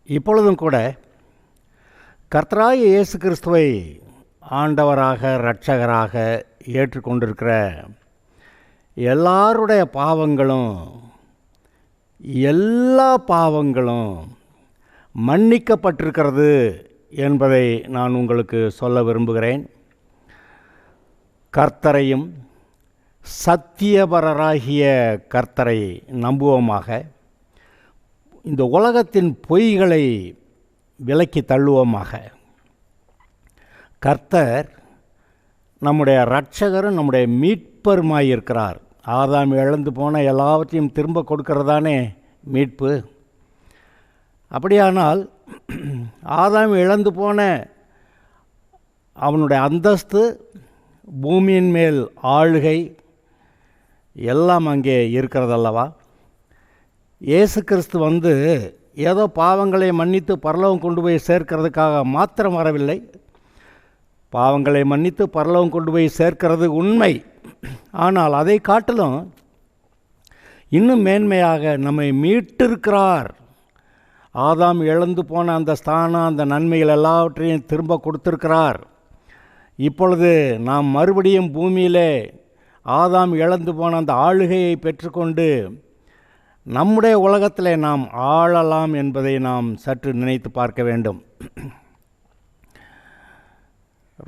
இப்பொழுதும் கூட கர்த்தராகிய இயேசு கிறிஸ்துவை ஆண்டவராக இரட்சகராக ஏற்றுக்கொண்டிருக்கிற எல்லாருடைய எல்லா பாவங்களும் மன்னிக்கப்பட்டிருக்கிறது என்பதை நான் உங்களுக்கு சொல்ல விரும்புகிறேன். கர்த்தரையும் சத்தியபரராகிய கர்த்தரை நம்புவோமாக. இந்த உலகத்தின் பொய்களை விலக்கி தள்ளுவோமாக. கர்த்தர் நம்முடைய இரட்சகரும் நம்முடைய மீட்பருமாய் இருக்கிறார். ஆதாம் இழந்து போன எல்லாவற்றையும் திரும்ப கொடுக்கறதானே மீட்பு. அப்படியானால் ஆதாம் இழந்து போன அவனுடைய அந்தஸ்து, பூமியின் மேல் ஆளுகை எல்லாம் அங்கே இருக்கிறதல்லவா. இயேசு கிறிஸ்து ஏதோ பாவங்களை மன்னித்து பரலோகம் கொண்டு போய் சேர்க்கிறதுக்காக மாத்திரம் வரவில்லை. பாவங்களை மன்னித்து பரலோகம் கொண்டு போய் சேர்க்கிறது உண்மை. ஆனால் அதை காட்டிலும் இன்னும் மேன்மையாக நம்மை மீட்டிருக்கிறார். ஆதாம் இழந்து போன அந்த ஸ்தானம், அந்த நன்மைகள் எல்லாவற்றையும் திரும்ப கொடுத்திருக்கிறார். இப்பொழுது நாம் மறுபடியும் பூமியிலே ஆதாம் இழந்து போன அந்த ஆளுகையை பெற்றுக்கொண்டு நம்முடைய உலகத்தில் நாம் ஆளலாம் என்பதை நாம் சற்று நினைத்து பார்க்க வேண்டும்.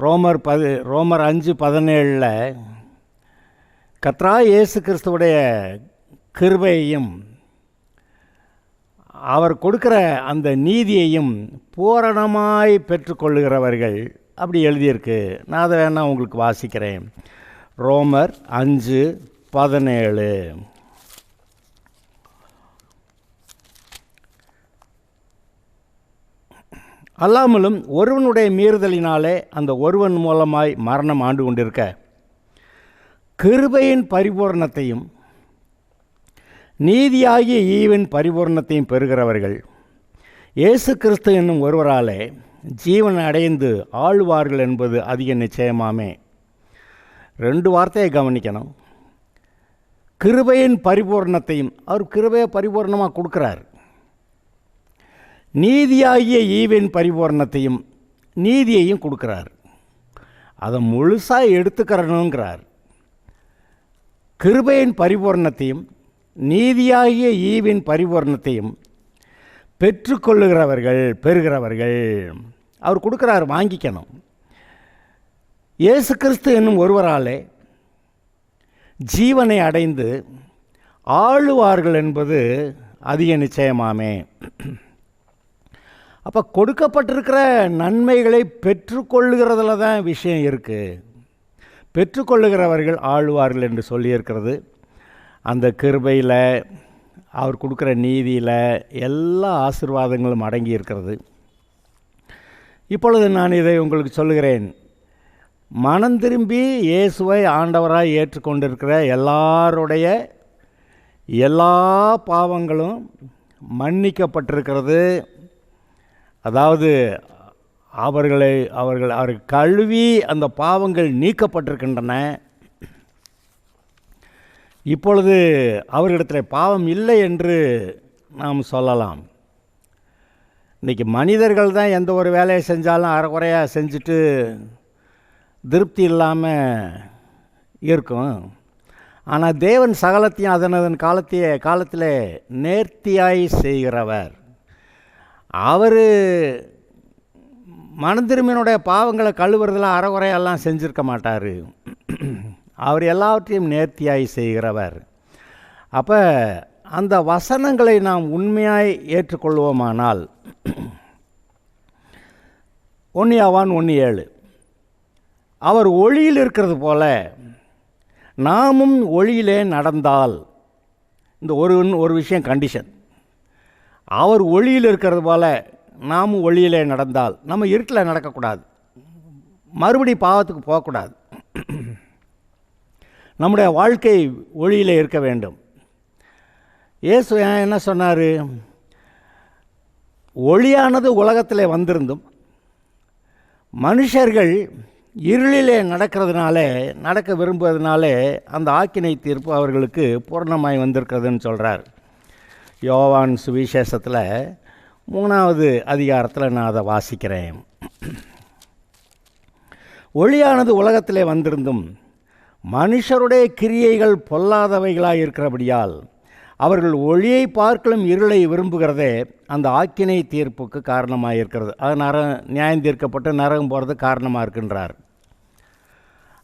ரோமர் 5:17 கர்த்தராகிய இயேசு கிறிஸ்துவுடைய கிருபையையும் அவர் கொடுக்கிற அந்த நீதியையும் பூரணமாய் பெற்றுக்கொள்ளுகிறவர்கள் அப்படி எழுதியிருக்கு. நான் அதை வேணால் உங்களுக்கு வாசிக்கிறேன். ரோமர் 5:17 அல்லாமலும் ஒருவனுடைய மீறுதலினாலே அந்த ஒருவன் மூலமாய் மரணம் ஆண்டு கொண்டிருக்க கிருபையின் பரிபூரணத்தையும் நீதியாகிய ஈவின் பரிபூரணத்தையும் பெறுகிறவர்கள் இயேசு கிறிஸ்து என்னும் ஒருவராலே ஜீவன் அடைந்து ஆளுவார்கள் என்பது அதிக நிச்சயமாமே. 2 வார்த்தையை கவனிக்கணும். கிருபையின் பரிபூரணத்தையும் அவர் கிருபையை பரிபூர்ணமாக கொடுக்குறார். நீதியாகிய ஈவின் பரிபூரணத்தையும் நீதியையும் கொடுக்குறார். அதை முழுசாக எடுத்துக்கிறணுங்கிறார். கிருபையின் பரிபூரணத்தையும் நீதியாகிய ஈவின் பரிபூரணத்தையும் பெறுகிறவர்கள் அவர் கொடுக்குறார், வாங்கிக்கணும். இயேசு கிறிஸ்து என்னும் ஒருவராலே ஜீவனை அடைந்து ஆளுவார்கள் என்பது அதிக நிச்சயமாமே. அப்போ கொடுக்கப்பட்டிருக்கிற நன்மைகளை பெற்றுக்கொள்ளுகிறதுல தான் விஷயம் இருக்குது. பெற்றுக்கொள்ளுகிறவர்கள் ஆளுவார்கள் என்று சொல்லியிருக்கிறது. அந்த கிருபையில் அவர் கொடுக்குற நீதியில் எல்லா ஆசீர்வாதங்களும் அடங்கி இருக்கிறது. இப்பொழுது நான் இதை உங்களுக்கு சொல்லுகிறேன். மனம் திரும்பி இயேசுவை ஆண்டவராய் ஏற்றுக்கொண்டிருக்கிற எல்லாருடைய எல்லா பாவங்களும் மன்னிக்கப்பட்டிருக்கிறது. அதாவது அவர்கள் கழுவி அந்த பாவங்கள் நீக்கப்பட்டிருக்கின்றன. இப்பொழுது அவர்களிடத்தில் பாவம் இல்லை என்று நாம் சொல்லலாம். இன்றைக்கி மனிதர்கள் தான் எந்த ஒரு வேலையை செஞ்சாலும் அரைக்குறையாக செஞ்சுட்டு திருப்தி இல்லாமல் இருக்கும். ஆனால் தேவன் சகலத்தையும் அதனதன் காலத்தில் நேர்த்தியாய் செய்கிறவர். அவர் மனந்திரும்பினுடைய பாவங்களை கழுவுறதில் அறகுறையெல்லாம் செஞ்சுருக்க மாட்டார். அவர் எல்லாவற்றையும் நேர்த்தியாய் செய்கிறவர். அப்போ அந்த வசனங்களை நாம் உண்மையாய் ஏற்றுக்கொள்வோமானால் 1 யோவான் 1:7 அவர் ஒளியில் இருக்கிறது போல நாமும் ஒளியிலே நடந்தால், இந்த ஒரு விஷயம் கண்டிஷன், அவர் ஒளியில் இருக்கிறது போல நாமும் ஒளியிலே நடந்தால், நம்ம இருட்டில் நடக்கக்கூடாது, மறுபடி பாவத்துக்கு போகக்கூடாது. நம்முடைய வாழ்க்கை ஒளியிலே இருக்க வேண்டும். இயேசு என்ன சொன்னார்? ஒளியானது உலகத்திலே வந்திருந்தும் மனுஷர்கள் இருளிலே நடக்க விரும்புவதனாலே அந்த ஆக்கினை தீர்ப்பு அவர்களுக்கு பூர்ணமாய் வந்திருக்கிறதுன்னு சொல்கிறார். யோவான் சுவிசேஷத்தில் 3வது அதிகாரத்தில் நான் அதை வாசிக்கிறேன். ஒளியானது உலகத்திலே வந்திருந்தும் மனுஷருடைய கிரியைகள் பொல்லாதவைகளாக இருக்கிறபடியால் அவர்கள் ஒளியை பார்க்கலும் இருளை விரும்புகிறதே அந்த ஆக்கினை தீர்ப்புக்கு காரணமாக இருக்கிறது. அது நியாயம் தீர்க்கப்பட்டு நரகம் போகிறது காரணமாக இருக்கின்றார்.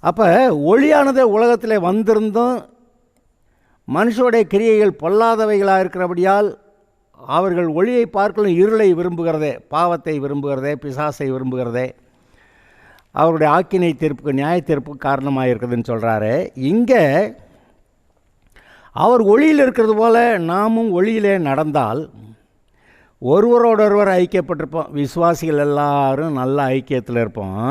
அப்போ ஒளியானது உலகத்திலே வந்திருந்தும் மனுஷருடைய கிரியைகள் பொல்லாதவைகளாக இருக்கிறபடியால் அவர்கள் ஒளியை பார்க்கலும் இருளை விரும்புகிறதே, பாவத்தை விரும்புகிறதே, பிசாசை விரும்புகிறதே அவருடைய ஆக்கினை தீர்ப்புக்கு நியாய தீர்ப்புக்கு காரணமாக இருக்குதுன்னு சொல்கிறாரு. இங்கே அவர் ஒளியில் இருக்கிறது போல் நாமும் ஒளியிலே நடந்தால் ஒருவரோடொருவர் ஐக்கியப்பட்டிருப்போம். விசுவாசிகள் எல்லாரும் நல்ல ஐக்கியத்தில் இருப்போம்.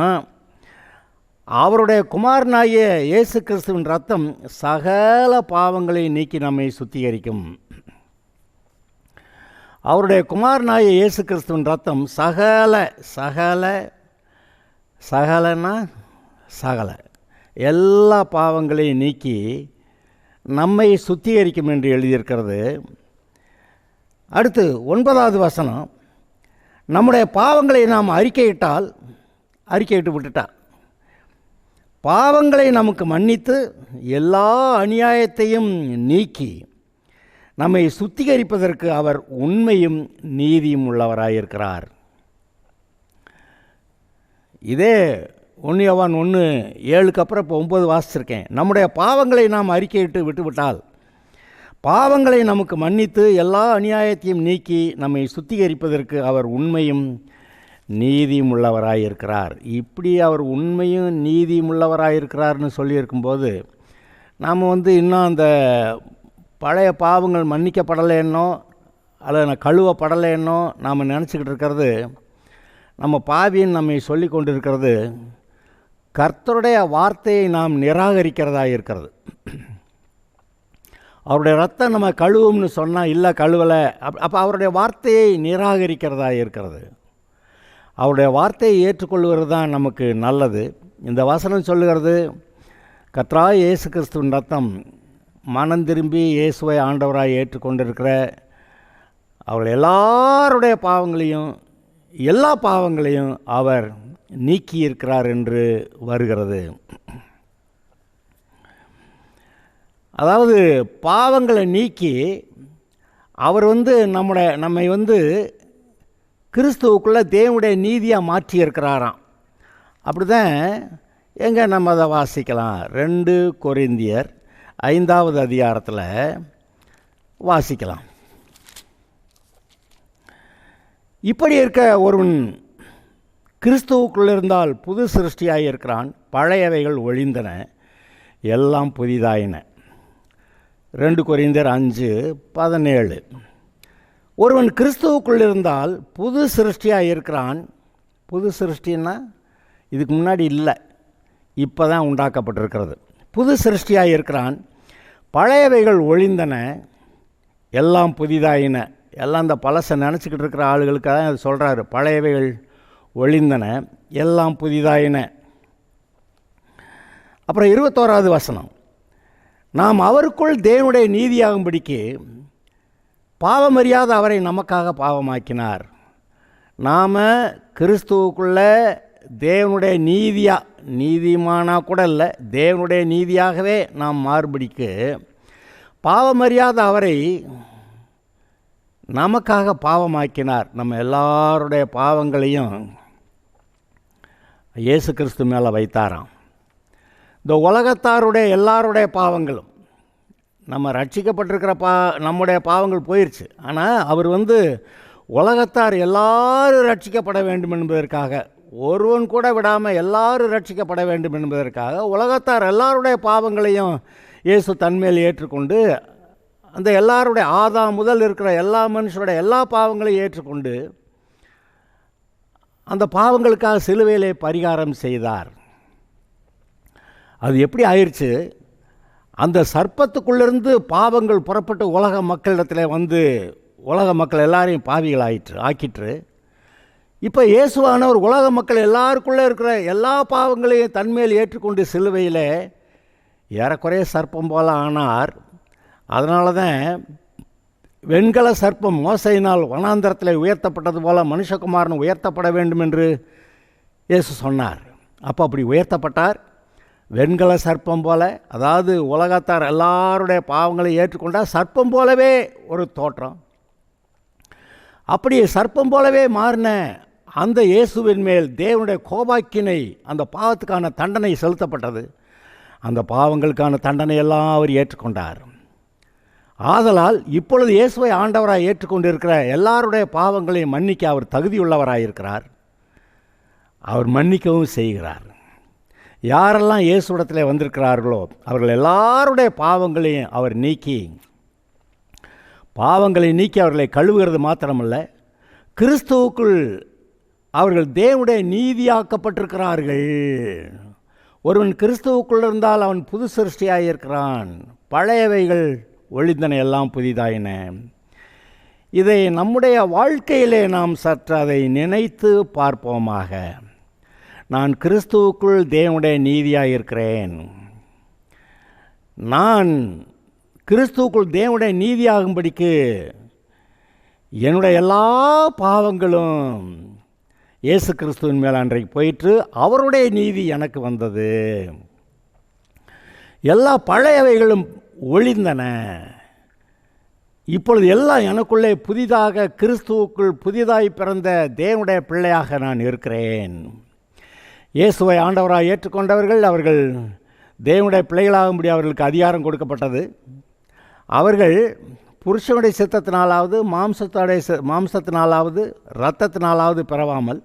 அவருடைய குமாரனாகிய இயேசு கிறிஸ்துவின் ரத்தம் சகல பாவங்களை நீக்கி நம்மை சுத்திகரிக்கும். அவருடைய குமாரனாகிய இயேசு கிறிஸ்துவின் ரத்தம் சகல எல்லா பாவங்களையும் நீக்கி நம்மை சுத்திகரிக்கும் என்று எழுதியிருக்கிறது. அடுத்து 9வது வசனம், நம்முடைய பாவங்களை நாம் அறிக்கையிட்டு விட்டுட்டா பாவங்களை நமக்கு மன்னித்து எல்லா அநியாயத்தையும் நீக்கி நம்மை சுத்திகரிப்பதற்கு அவர் உண்மையும் நீதியும் உள்ளவராயிருக்கிறார். இதே 1 யோவான் 1:7 அப்புறம் இப்போ 9 வாசிச்சிருக்கேன். நம்முடைய பாவங்களை நாம் அறிக்கையிட்டு விட்டுவிட்டால் பாவங்களை நமக்கு மன்னித்து எல்லா அநியாயத்தையும் நீக்கி நம்மை சுத்திகரிப்பதற்கு அவர் உண்மையும் நீதியும் உள்ளவராயிருக்கிறார். இப்படி அவர் உண்மையும் நீதியும் உள்ளவராயிருக்கிறார்னு சொல்லியிருக்கும்போது நாம் இன்னும் அந்த பழைய பாவங்கள் மன்னிக்கப்படலைன்னோ அல்லது கழுவப்படலைன்னோ நாம் நினச்சிக்கிட்டு இருக்கிறது, நம்ம பாவின்னு நம்மை சொல்லி கொண்டிருக்கிறது கர்த்தருடைய வார்த்தையை நாம் நிராகரிக்கிறதா இருக்கிறது. அவருடைய ரத்தம் நம்ம கழுவும்னு சொன்னால் இல்லை கழுவலை, அப்போ அவருடைய வார்த்தையை நிராகரிக்கிறதா இருக்கிறது. அவருடைய வார்த்தையை ஏற்றுக்கொள்வது தான் நமக்கு நல்லது. இந்த வசனம் சொல்லுகிறது, கர்த்தராகிய இயேசு கிறிஸ்துவின் ரத்தம் மனம் திரும்பி இயேசுவை ஆண்டவராக ஏற்றுக்கொண்டிருக்கிற அவர்கள் எல்லாருடைய எல்லா பாவங்களையும் அவர் நீக்கியிருக்கிறார் என்று வருகிறது. அதாவது பாவங்களை நீக்கி அவர் நம்மை கிறிஸ்துவுக்குள்ளே தேவனுடைய நீதியாக மாற்றியிருக்கிறாராம். அப்படி தான் எங்கே நம்ம அதை வாசிக்கலாம். 2 கொரிந்தியர் 5வது அதிகாரத்தில் வாசிக்கலாம். இப்படி இருக்க ஒருவன் கிறிஸ்துவுக்குள் இருந்தால் புது சிருஷ்டியாக இருக்கிறான், பழையவைகள் ஒழிந்தன, எல்லாம் புதிதாயின. 2 கொரிந்தியர் 5:17. ஒருவன் கிறிஸ்துவுக்குள் இருந்தால் புது சிருஷ்டியாக இருக்கிறான். புது சிருஷ்டின்னா இதுக்கு முன்னாடி இல்லை, இப்போ தான் உண்டாக்கப்பட்டிருக்கிறது. புது சிருஷ்டியாக இருக்கிறான், பழையவைகள் ஒழிந்தன, எல்லாம் புதிதாயின. எல்லாம் இந்த பழசை நினச்சிக்கிட்டு இருக்கிற ஆளுகளுக்காக தான் அது சொல்கிறாரு. பழையவைகள் ஒழிந்தன, எல்லாம் புதிதாயின. அப்புறம் 21வது வசனம், நாம் அவருக்குள் தேவனுடைய நீதியாகும்படிக்கு பாவமறியாத அவரை நமக்காக பாவமாக்கினார். நாம் கிறிஸ்துவுக்குள்ளே தேவனுடைய நீதிமானாக கூட இல்லை, தேவனுடைய நீதியாகவே நாம் மாறுபடிக்கு பாவமறியாத அவரை நமக்காக பாவமாக்கினார். நம்ம எல்லாருடைய பாவங்களையும் இயேசு கிறிஸ்து மேலே வைத்தாராம். இந்த உலகத்தாருடைய எல்லாருடைய பாவங்களும் நம்ம ரட்சிக்கப்பட்டிருக்கிற நம்முடைய பாவங்கள் போயிடுச்சு. ஆனால் அவர் உலகத்தார் எல்லாரும் ரட்சிக்கப்பட வேண்டும் என்பதற்காக, ஒருவன் கூட விடாமல் எல்லாரும் ரட்சிக்கப்பட வேண்டும் என்பதற்காக உலகத்தார் எல்லாருடைய பாவங்களையும் இயேசு தன்மேல் ஏற்றுக்கொண்டு அந்த எல்லாருடைய ஆதாம் முதல் இருக்கிற எல்லா மனுஷருடைய எல்லா பாவங்களையும் ஏற்றுக்கொண்டு அந்த பாவங்களுக்காக சிலுவையிலே பரிகாரம் செய்தார். அது எப்படி ஆயிடுச்சு? அந்த சர்ப்பத்துக்குள்ளிருந்து பாவங்கள் புறப்பட்டு உலக மக்களிடத்தில் உலக மக்கள் எல்லாரையும் பாவிகள் ஆக்கிட்டு இப்போ இயேசுவானவர் உலக மக்கள் எல்லாருக்குள்ளே இருக்கிற எல்லா பாவங்களையும் தன்மேல் ஏற்றுக்கொண்டு சிலுவையில் ஏறக்குறைய சர்ப்பம் போல ஆனார். அதனால தான் வெண்கல சர்ப்பம் மோசையினால் வனாந்தரத்தில் உயர்த்தப்பட்டது போல மனுஷகுமாரன் உயர்த்தப்பட வேண்டும் என்று இயேசு சொன்னார். அப்போ அப்படி உயர்த்தப்பட்டார். வெண்கல சர்ப்பம் போல, அதாவது உலகத்தார் எல்லாருடைய பாவங்களை ஏற்றுக்கொண்டால் சர்ப்பம் போலவே ஒரு தோற்றம். அப்படி சர்ப்பம் போலவே மாறின அந்த இயேசுவின் மேல் தேவனுடைய கோபாக்கினை, அந்த பாவத்துக்கான தண்டனை செலுத்தப்பட்டது. அந்த பாவங்களுக்கான தண்டனையெல்லாம் அவர் ஏற்றுக்கொண்டார். ஆதலால் இப்பொழுது இயேசுவை ஆண்டவராக ஏற்றுக்கொண்டிருக்கிற எல்லாருடைய பாவங்களையும் மன்னிக்க அவர் தகுதியுள்ளவராக இருக்கிறார். அவர் மன்னிக்கவும் செய்கிறார். யாரெல்லாம் இயேசுவிடத்தில் வந்திருக்கிறார்களோ அவர்கள் எல்லாருடைய பாவங்களையும் அவர் பாவங்களை நீக்கி அவர்களை கழுவுகிறது மாத்திரமல்ல, கிறிஸ்துவுக்குள் அவர்கள் தேவனுடைய நீதியாக்கப்பட்டிருக்கிறார்கள். ஒருவன் கிறிஸ்துவுக்குள் இருந்தால் அவன் புது சிருஷ்டியாக இருக்கிறான், பழையவைகள் ஒழிந்தன, எல்லாம் புதிதாயின. இதை நம்முடைய வாழ்க்கையிலே நாம் சற்று அதை நினைத்து பார்ப்போமாக. நான் கிறிஸ்துவுக்குள் தேவனுடைய நீதியாக இருக்கிறேன். நான் கிறிஸ்துவுக்குள் தேவனுடைய நீதியாகும்படிக்கு என்னுடைய எல்லா பாவங்களும் இயேசு கிறிஸ்துவின் மேல் அன்றைக்கு போயிட்டு அவருடைய நீதி எனக்கு வந்தது. எல்லா பழையவைகளும் ஒழிந்தன. இப்பொழுது எல்லாம் எனக்குள்ளே புதிதாக கிறிஸ்துவுக்குள் புதிதாய் பிறந்த தேவனுடைய பிள்ளையாக நான் இருக்கிறேன். இயேசுவை ஆண்டவராக ஏற்றுக்கொண்டவர்கள் அவர்கள் தேவனுடைய பிள்ளைகளாகும்படி அவர்களுக்கு அதிகாரம் கொடுக்கப்பட்டது. அவர்கள் புருஷனுடைய சித்தத்தினாலாவது மாம்சத்தினாலாவது இரத்தத்தினாலாவது பிறவாமல்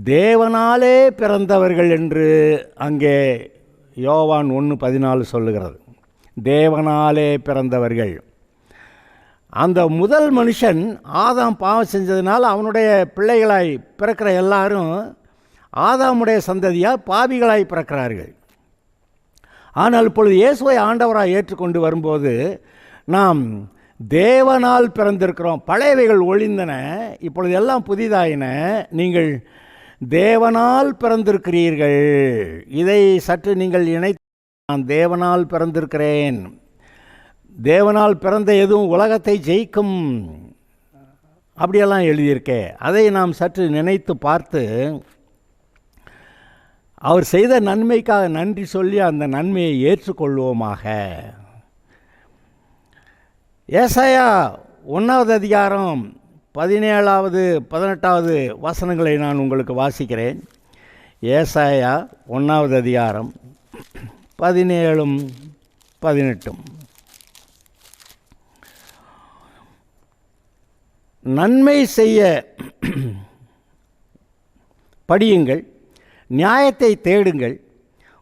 தேவனாலே பிறந்தவர்கள் என்று அங்கே யோவான் 1:14 சொல்லுகிறது. தேவனாலே பிறந்தவர்கள். அந்த முதல் மனுஷன் ஆதாம் பாவம் செஞ்சதுனால அவனுடைய பிள்ளைகளாய் பிறக்கிற எல்லாரும் ஆதாமுடைய சந்ததியாக பாவிகளாய் பிறக்கிறார்கள். ஆனால் இப்பொழுது இயேசுவை ஆண்டவராக ஏற்றுக்கொண்டு வரும்போது நாம் தேவனால் பிறந்திருக்கிறோம். பழையவைகள் ஒழிந்தன, இப்பொழுது எல்லாம் புதிதாயின. நீங்கள் தேவனால் பிறந்திருக்கிறீர்கள். இதை சற்று நீங்கள் இணைத்து, நான் தேவனால் பிறந்திருக்கிறேன். தேவனால் பிறந்த எதுவும் உலகத்தை ஜெயிக்கும் அப்படியெல்லாம் எழுதியிருக்கே. அதை நாம் சற்று நினைத்து பார்த்து அவர் செய்த நன்மைக்காக நன்றி சொல்லி அந்த நன்மையை ஏற்றுக்கொள்வோமாக. ஏசாயா 1வது அதிகாரம் 17வது 18வது வசனங்களை நான் உங்களுக்கு வாசிக்கிறேன். ஏசாயா 1வது அதிகாரம் 17ம் 18ம். நன்மை செய்ய படியுங்கள், நியாயத்தை தேடுங்கள்,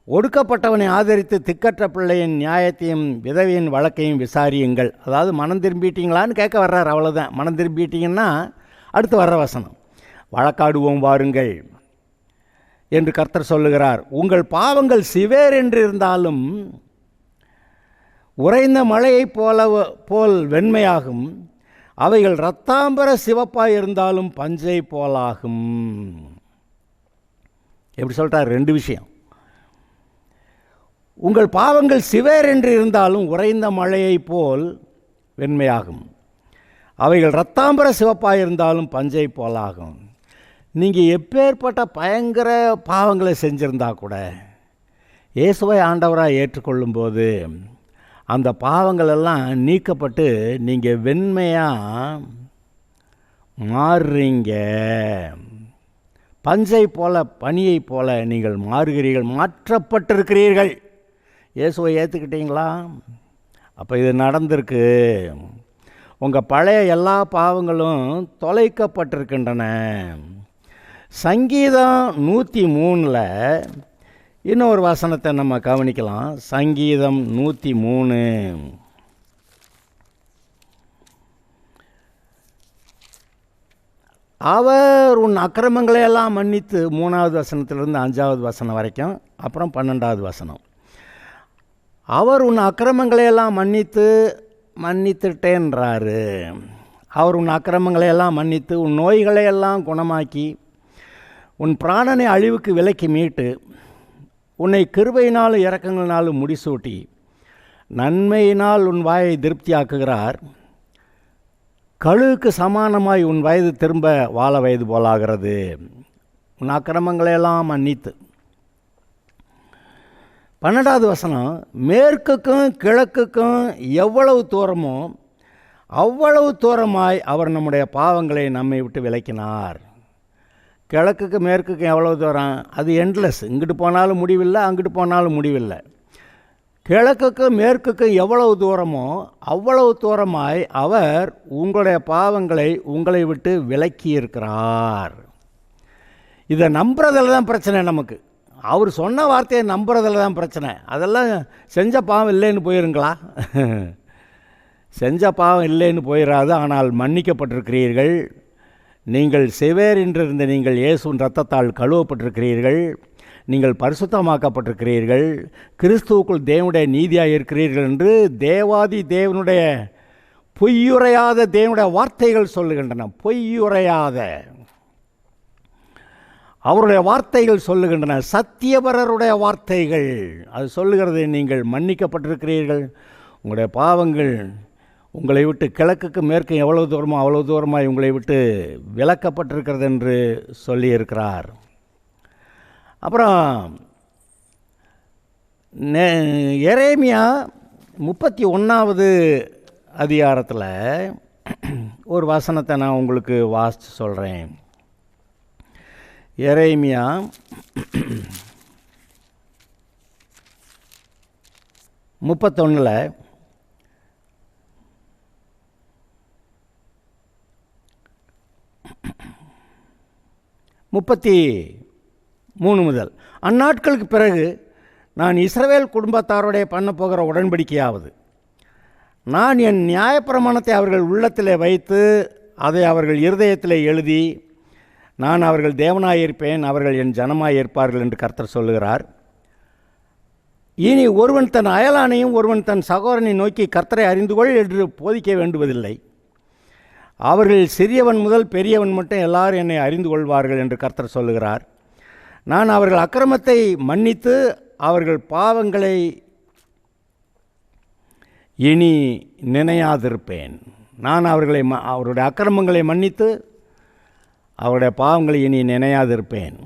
ஒடுக்கப்பட்டவனை ஆதரித்து திக்கற்ற பிள்ளையின் நியாயத்தையும் விதவையின் வழக்கையும் விசாரியுங்கள். அதாவது மனம் திரும்பிட்டீங்களான்னு கேட்க வர்றார், அவ்வளோதான். மனம் திரும்பிட்டீங்கன்னா அடுத்து வர்ற வசனம், வழக்காடுவோம் வாருங்கள் என்று கர்த்தர் சொல்லுகிறார். உங்கள் பாவங்கள் சிவேர் என்று இருந்தாலும் உறைந்த மழையைப் போல் வெண்மையாகும், அவைகள் இரத்தாம்பர சிவப்பாய் இருந்தாலும் பஞ்சை போலாகும். எப்படி சொல்கிறார்? 2 விஷயம். உங்கள் பாவங்கள் சிவேர் என்று இருந்தாலும் உறைந்த மழையை போல் வெண்மையாகும், அவைகள் இரத்தாம்பர சிவப்பாக இருந்தாலும் பஞ்சை போலாகும். நீங்கள் எப்பேற்பட்ட பயங்கர பாவங்களை செஞ்சிருந்தா கூட இயேசுவை ஆண்டவராக ஏற்றுக்கொள்ளும்போது அந்த பாவங்களெல்லாம் நீக்கப்பட்டு நீங்கள் வெண்மையாக மாறுறீங்க. பஞ்சை போல, பனியை போல நீங்கள் மாறுகிறீர்கள், மாற்றப்பட்டிருக்கிறீர்கள். இயேசுவை ஏற்றுக்கிட்டீங்களா? அப்போ இது நடந்திருக்கு. உங்கள் பழைய எல்லா பாவங்களும் தொலைக்கப்பட்டிருக்கின்றன. சங்கீதம் 103ல் இன்னொரு வசனத்தை நம்ம கவனிக்கலாம். சங்கீதம் 103. அவர் உன் அக்கிரமங்களையெல்லாம் மன்னித்து, 3வது வசனத்திலிருந்து 5வது வசனம் வரைக்கும், அப்புறம் 12வது வசனம். அவர் உன் அக்கிரமங்களையெல்லாம் மன்னித்துட்டேன்றாரு. அவர் உன் அக்கிரமங்களையெல்லாம் மன்னித்து உன் நோய்களையெல்லாம் குணமாக்கி உன் பிராணனை அழிவுக்கு விலக்கி மீட்டு உன்னை கிருபையினாலும் இரக்கங்களினாலும் முடிசூட்டி நன்மையினால் உன் வாயை திருப்தியாக்குகிறார். கழுகுக்கு சமானமாய் உன் வயது திரும்ப வாழ வயது போலாகிறது. உன் அக்கிரமங்களையெல்லாம் மன்னித்து. 12வது வசனம், மேற்குக்கும் கிழக்குக்கும் எவ்வளவு தூரமோ அவ்வளவு தூரமாய் அவர் நம்முடைய பாவங்களை நம்மை விட்டு விலக்கினார். கிழக்குக்கு மேற்குக்கும் எவ்வளவு தூரம்? அது எண்ட்லெஸ். இங்கிட்டு போனாலும் முடிவில்லை, அங்கிட்டு போனாலும் முடிவில்லை. கிழக்குக்கும் மேற்குக்கும் எவ்வளவு தூரமோ அவ்வளவு தூரமாய் அவர் உங்களுடைய பாவங்களை உங்களை விட்டு விலக்கி இருக்கிறார். இதை நம்புறதில் தான் பிரச்சனை நமக்கு. அவர் சொன்ன வார்த்தையை நம்புறதில் தான் பிரச்சனை. அதெல்லாம் செஞ்ச பாவம் இல்லைன்னு போயிருங்களா? செஞ்ச பாவம் இல்லைன்னு போயிடாது. ஆனால் மன்னிக்கப்பட்டிருக்கிறீர்கள். நீங்கள் செவேர் என்றிருந்த நீங்கள் இயேசுவின் இரத்தத்தால் கழுவப்பட்டிருக்கிறீர்கள். நீங்கள் பரிசுத்தமாக்கப்பட்டிருக்கிறீர்கள். கிறிஸ்துவுக்குள் தேவனுடைய நீதியாக இருக்கிறீர்கள் என்று தேவாதி தேவனுடைய பொய்யுரையாத தேவனுடைய வார்த்தைகள் சொல்லுகின்றன. பொய்யுரையாத அவருடைய வார்த்தைகள் சொல்லுகின்றன. சத்தியபரருடைய வார்த்தைகள் அது சொல்லுகிறது. நீங்கள் மன்னிக்கப்பட்டிருக்கிறீர்கள். உங்களுடைய பாவங்கள் உங்களை விட்டு கிழக்குக்கு மேற்கு எவ்வளவு தூரமோ அவ்வளவு தூரமாக உங்களை விட்டு விலக்கப்பட்டிருக்கிறது என்று சொல்லியிருக்கிறார். அப்புறம் எரேமியா 31வது அதிகாரத்தில் ஒரு வசனத்தை நான் உங்களுக்கு வாசித்து சொல்கிறேன். எரேமியா 31 33 முதல், அந்நாட்களுக்கு பிறகு நான் இஸ்ரவேல் குடும்பத்தாரோடைய பண்ண போகிற உடன்படிக்கையாவது, நான் என் நியாயப்பிரமாணத்தை அவர்கள் உள்ளத்திலே வைத்து அதை அவர்கள் இருதயத்திலே எழுதி நான் அவர்கள் தேவனாயிருப்பேன், அவர்கள் என் ஜனமாயிருப்பார்கள் என்று கர்த்தர் சொல்லுகிறார். இனி ஒருவன் தன் அயலானையும் ஒருவன் தன் சகோதரனை நோக்கி கர்த்தரை அறிந்து கொள் என்று போதிக்க வேண்டுவதில்லை. அவர்கள் சிறியவன் முதல் பெரியவன் மட்டும் எல்லாரும் என்னை அறிந்து கொள்வார்கள் என்று கர்த்தர் சொல்லுகிறார். நான் அவர்கள் அக்கிரமத்தை மன்னித்து அவர்கள் பாவங்களை இனி நினையாதிருப்பேன். நான் அவருடைய அக்கிரமங்களை மன்னித்து அவருடைய பாவங்களை இனி நினையாதிருப்பேன்.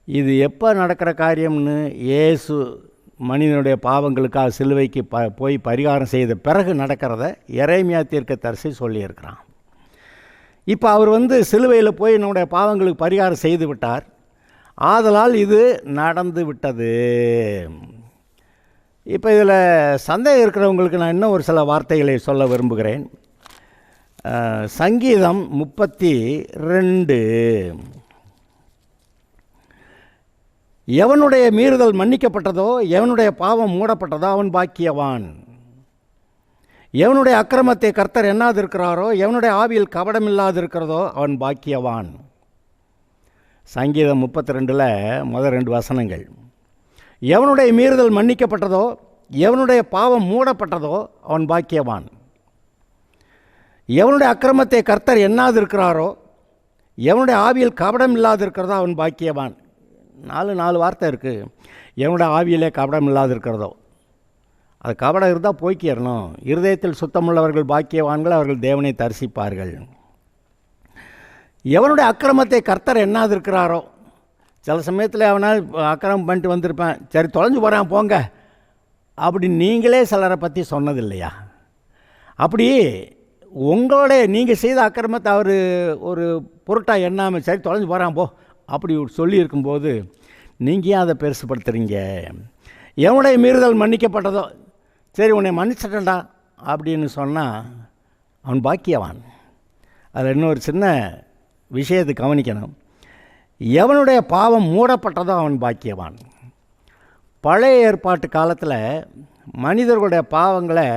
இது எப்போ நடக்கிற காரியம்னு, இயேசு மனிதனுடைய பாவங்களுக்காக சிலுவைக்கு போய் பரிகாரம் செய்த பிறகு நடக்கிறத எரேமியா தீர்க்கதரிசி சொல்லியிருக்கிறான். இப்போ அவர் சிலுவையில் போய் நம்முடைய பாவங்களுக்கு பரிகாரம் செய்து விட்டார். ஆதலால் இது நடந்து விட்டது. இப்போ இதில் சந்தேகம் இருக்கிறவங்களுக்கு நான் இன்னும் ஒரு சில வார்த்தைகளை சொல்ல விரும்புகிறேன். சங்கீதம் 32, எவனுடைய மீறுதல் மன்னிக்கப்பட்டதோ எவனுடைய பாவம் மூடப்பட்டதோ அவன் பாக்கியவான். எவனுடைய அக்கிரமத்தை கர்த்தர் எண்ணாதிருக்கிறாரோ எவனுடைய ஆவியில் கபடம் இல்லாதிருக்கிறதோ அவன் பாக்கியவான். சங்கீதம் 32 முதல் 2 வசனங்கள். எவனுடைய மீறுதல் மன்னிக்கப்பட்டதோ எவனுடைய பாவம் மூடப்பட்டதோ அவன் பாக்கியவான். எவனுடைய அக்கிரமத்தை கர்த்தர் எண்ணாதிருக்கிறாரோ எவனுடைய ஆவியில் கபடம் இல்லாதிருக்கிறதோ அவன் பாக்கியவான். 4 வார்த்தை இருக்குது. எவனுடைய ஆவியிலே கபடம் இல்லாதிருக்கிறதோ, அது கபடம் இருந்தால் போய்க்கிறணும். இருதயத்தில் சுத்தமுள்ளவர்கள் பாக்கியவான்கள், அவர்கள் தேவனை தரிசிப்பார்கள். எவனுடைய அக்கிரமத்தை கர்த்தர் எண்ணாதிருக்கிறாரோ, சில சமயத்தில் அவனால் அக்கிரமம் பண்ணிட்டு வந்திருப்பேன், சரி தொலைஞ்சு போகிறான் போங்க அப்படி நீங்களே சிலரை பற்றி சொன்னதில்லையா? அப்படி உங்களுடைய நீங்கள் செய்த அக்கிரமத்தை அவர் ஒரு பொருட்டாக எண்ணாமல் சரி தொலைஞ்சு போகிறான் போ அப்படி சொல்லியிருக்கும்போது நீங்கள் ஏன் அதை பெருசுப்படுத்துகிறீங்க? எவனுடைய மீறுதல் மன்னிக்கப்பட்டதோ, சரி உன்னை மன்னிச்சிட்டேன்டா அப்படின்னு சொன்னால் அவன் பாக்கியவான். அதில் இன்னொரு சின்ன விஷயத்தை கவனிக்கணும். எவனுடைய பாவம் மூடப்பட்டதோ அவன் பாக்கியவான். பழைய ஏற்பாட்டு காலத்தில் மனிதர்களுடைய பாவங்களை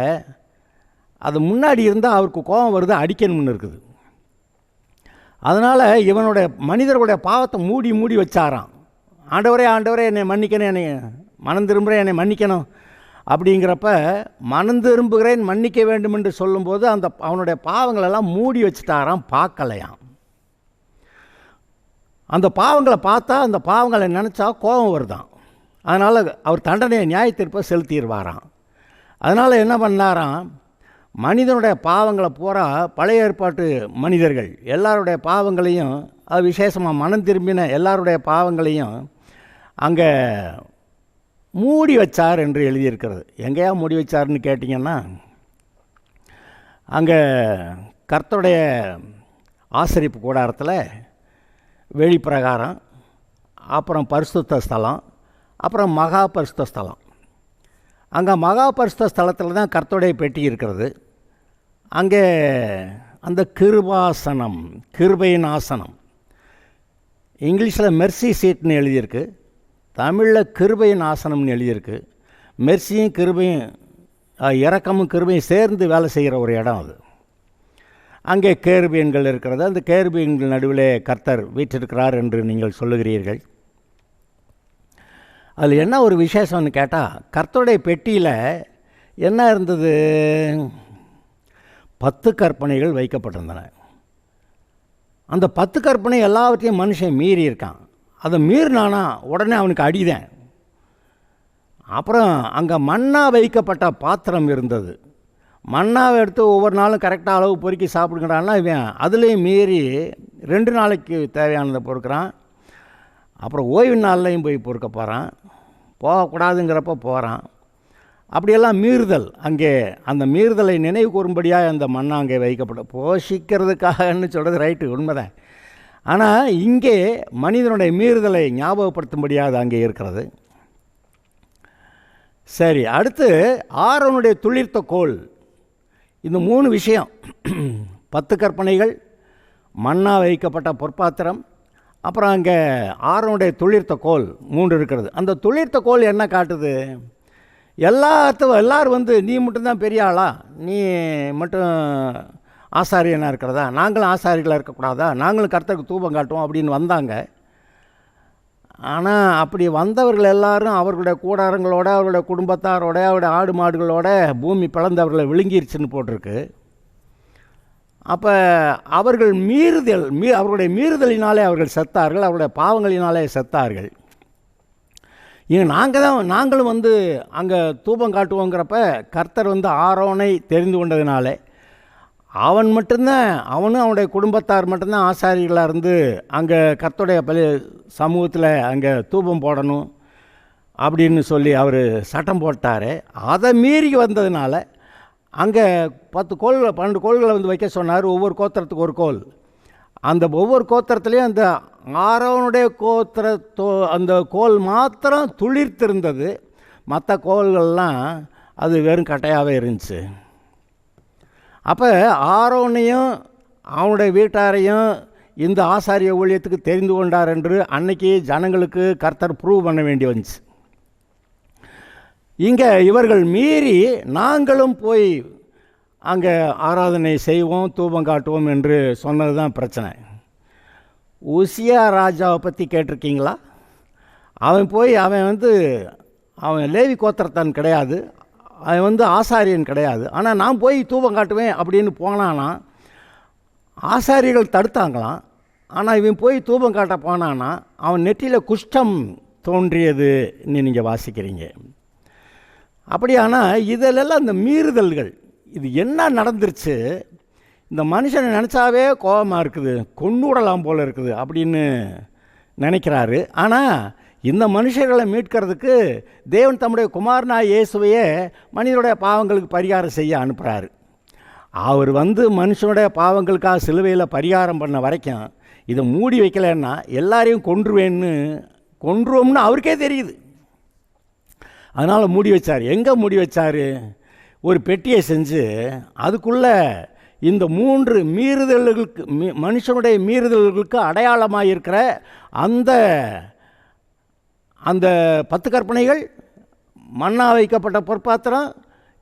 அது முன்னாடி இருந்தால் அவருக்கு கோபம் வருது, அடிக்கணும்னு இருக்குது. அதனால் மனிதர்களுடைய பாவத்தை மூடி மூடி வச்சாராம். ஆண்டவரே ஆண்டவரே என்னை மன்னிக்கணும், என்னை மனம் திரும்புகிறேன், என்னை மன்னிக்கணும் அப்படிங்கிறப்ப மனம் திரும்புகிறேன் மன்னிக்க வேண்டும் என்று சொல்லும்போது அவனுடைய பாவங்களெல்லாம் மூடி வச்சுட்டாராம், பார்க்கலையாம். அந்த பாவங்களை பார்த்தா அந்த பாவங்களை நினச்சா கோபம் வருதான். அதனால் அவர் தண்டனையை நியாய தீர்ப்பை செலுத்திடுவாராம். அதனால் என்ன பண்ணாராம், மனிதனுடைய பாவங்களை பூரா பழைய ஏற்பாட்டு மனிதர்கள் எல்லாருடைய பாவங்களையும், அது விசேஷமாக மனம் திரும்பின எல்லாருடைய பாவங்களையும் அங்கே மூடி வச்சார் என்று எழுதியிருக்கிறது. எங்கேயா மூடி வச்சார்னு கேட்டிங்கன்னா, அங்கே கர்த்தருடைய ஆசரிப்பு கூடாரத்தில் வெளிப்பிரகாரம், அப்புறம் பரிசுத்த ஸ்தலம், அப்புறம் மகா பரிசுத்த ஸ்தலம். அங்கே மகா பரிசுத்த ஸ்தலத்தில் தான் கர்த்தருடைய பெட்டி இருக்கிறது. அங்கே அந்த கிருபாசனம், கிருபையின் ஆசனம், இங்கிலீஷில் மெர்சி சீட்னு எழுதியிருக்கு, தமிழில் கிருபையின் ஆசனம்னு எழுதியிருக்கு. மெர்சியும் கிருபையும், இரக்கமும் கிருபையும் சேர்ந்து வேலை செய்கிற ஒரு இடம் அது. அங்கே கேருபீன்கள் இருக்கிறது. அந்த கேருபீன்கள் நடுவிலே கர்த்தர் வீற்றிருக்கிறார் என்று நீங்கள் சொல்லுகிறீர்கள். அதில் என்ன ஒரு விசேஷம்னு கேட்டால், கர்த்தருடைய பெட்டியில் என்ன இருந்தது? 10 கற்பனைகள் வைக்கப்பட்டிருந்தன. அந்த 10 கற்பனை எல்லாவற்றையும் மனுஷன் மீறி இருக்கான். அதை மீறினானா உடனே அவனுக்கு அடிதான். அப்புறம் அங்கே மன்னா வைக்கப்பட்ட பாத்திரம் இருந்தது. மன்னாவை எடுத்து ஒவ்வொரு நாளும் கரெக்டாக அளவு பொறுக்கி சாப்பிடுங்கிறான்னா, இவன் அதுலேயும் மீறி 2 நாளைக்கு தேவையானதை பொறுக்கிறான். அப்புறம் ஓய்வு நாள்லையும் போய் பொறுக்க போகிறான். போகக்கூடாதுங்கிறப்ப போகிறான். அப்படியெல்லாம் மீறுதல். அங்கே அந்த மீறுதலை நினைவு கூறும்படியாக அந்த மண்ணா அங்கே வைக்கப்பட்ட போஷிக்கிறதுக்காகன்னு சொல்கிறது ரைட்டு, உண்மைதான். ஆனால் இங்கே மனிதனுடைய மீறுதலை ஞாபகப்படுத்தும்படியாக அங்கே இருக்கிறது. சரி, அடுத்து ஆரோனுடைய துளிர்த்த கோல். இந்த 3 விஷயம், 10 கற்பனைகள், மண்ணா வைக்கப்பட்ட பொற்பாத்திரம், அப்புறம் அங்கே ஆரோனுடைய துளிர்த்த கோல் 3 இருக்கிறது. அந்த துளிர்த்த கோல் என்ன காட்டுது? எல்லோரும் வந்து நீ மட்டும்தான் பெரிய ஆளா, நீ மட்டும் ஆசாரியனாக இருக்கிறதா, நாங்களும் ஆசாரிகளாக இருக்கக்கூடாதா, நாங்களும் கர்த்தருக்கு தூபம் காட்டுவோம் அப்படின்னு வந்தாங்க. ஆனால் அப்படி வந்தவர்கள் எல்லாரும் அவர்களுடைய கூடாரங்களோட, அவருடைய குடும்பத்தாரோட, அவருடைய ஆடு மாடுகளோட பூமி பிளந்தவர்களை விழுங்கிருச்சுன்னு போட்டிருக்கு. அப்போ அவர்கள் அவர்களுடைய மீறுதலினாலே அவர்கள் செத்தார்கள், அவருடைய பாவங்களினாலே செத்தார்கள். இங்கே நாங்களும் வந்து அங்கே தூபம் காட்டுவோங்கிறப்ப கர்த்தர் வந்து ஆரோனை தெரிந்து கொண்டதுனாலே அவன் மட்டும்தான், அவனும் அவனுடைய குடும்பத்தார் மட்டும்தான் ஆசாரிகளாக இருந்து அங்கே கர்த்தருடைய சமூகத்தில் அங்கே தூபம் போடணும் அப்படின்னு சொல்லி அவர் சட்டம் போட்டார். அதை மீறி வந்ததுனால அங்கே 10 கோள்கள் 12 கோள்களை வந்து வைக்க சொன்னார். ஒவ்வொரு கோத்திரத்துக்கு ஒரு கோல். அந்த ஒவ்வொரு கோத்திரத்துலேயும் அந்த ஆரோனுடைய அந்த கோல் மாத்திரம் துளிர்த்திருந்தது. மற்ற கோள்கள்லாம் அது வெறும் கட்டையாகவே இருந்துச்சு. அப்போ ஆரோனையும் அவனுடைய வீட்டாரையும் இந்த ஆசாரிய ஊழியத்துக்கு தெரிந்து கொண்டார் என்று அன்னைக்கு ஜனங்களுக்கு கர்த்தர் ப்ரூவ் பண்ண வேண்டி வந்துச்சு. இங்கே இவர்கள் மீறி நாங்களும் போய் அங்கே ஆராதனை செய்வோம், தூபம் காட்டுவோம் என்று சொன்னது தான் பிரச்சனை. உசியா ராஜாவை பற்றி கேட்டிருக்கீங்களா? அவன் லேவி கோத்திரத்தான் கிடையாது, அவன் வந்து ஆசாரியன் கிடையாது. ஆனால் நான் போய் தூபம் காட்டுவேன் அப்படின்னு போனானா ஆசாரியர்கள் தடுத்தாங்களாம். ஆனால் இவன் போய் தூபம் காட்ட போனானா அவன் நெற்றியில் குஷ்டம் தோன்றியதுன்னு நீங்கள் வாசிக்கிறீங்க. அப்படியானால் இதிலெல்லாம் இந்த மீறுதல்கள், இது என்ன நடந்துருச்சு? இந்த மனுஷனை நினச்சாவே கோபமாக இருக்குது, கொண்டுவிடலாம் போல் இருக்குது அப்படின்னு நினைக்கிறாரு. ஆனால் இந்த மனுஷர்களை மீட்கிறதுக்கு தேவன் தம்முடைய குமாரனாய் இயேசுவையே மனிதனுடைய பாவங்களுக்கு பரிகாரம் செய்ய அனுப்புகிறாரு. அவர் வந்து மனுஷனுடைய பாவங்களுக்காக சிலுவையில் பரிகாரம் பண்ண வரைக்கும் இதை மூடி வைக்கலைன்னா எல்லாரையும் கொன்றுவோம்னு அவருக்கே தெரியுது. அதனால் மூடி வச்சார். எங்கே மூடி வச்சார்? ஒரு பெட்டியை செஞ்சு அதுக்குள்ளே இந்த 3 மீறுதல்களுக்கு, மனுஷனுடைய மீறுதல்களுக்கு அடையாளமாக இருக்கிற அந்த 10 கற்பனைகள், மண்ணா வைக்கப்பட்ட பொற்பாத்திரம்,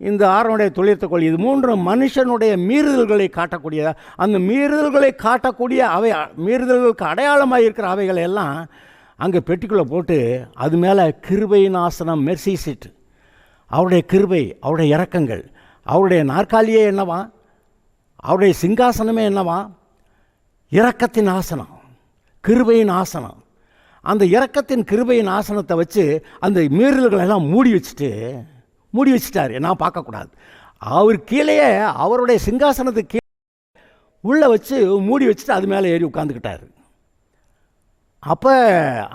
இந்த ஆரோனுடைய துளிர்த்த கோல், இது 3 மனுஷனுடைய மீறுதல்களை காட்டக்கூடிய, அந்த மீறுதல்களை காட்டக்கூடிய மீறுதல்களுக்கு அடையாளமாக இருக்கிற அவைகளை எல்லாம் அங்கே பெட்டிக்குள்ளே போட்டு அது மேலே கிருபையின் ஆசனம், மெர்சி சீட், அவருடைய கிருபை, அவருடைய இரக்கங்கள், அவருடைய நாற்காலியே என்னவா, அவருடைய சிங்காசனமே என்னவா, இரக்கத்தின் ஆசனம், கிருபையின் ஆசனம். அந்த இரக்கத்தின் கிருபையின் ஆசனத்தை வச்சு அந்த மீறல்களெல்லாம் மூடி வச்சுட்டார். நான் பார்க்கக்கூடாது. அவர் கீழேயே அவருடைய சிங்காசனத்துக்கு கீழே உள்ளே வச்சு மூடி வச்சுட்டு அது மேலே ஏறி உட்காந்துக்கிட்டார். அப்போ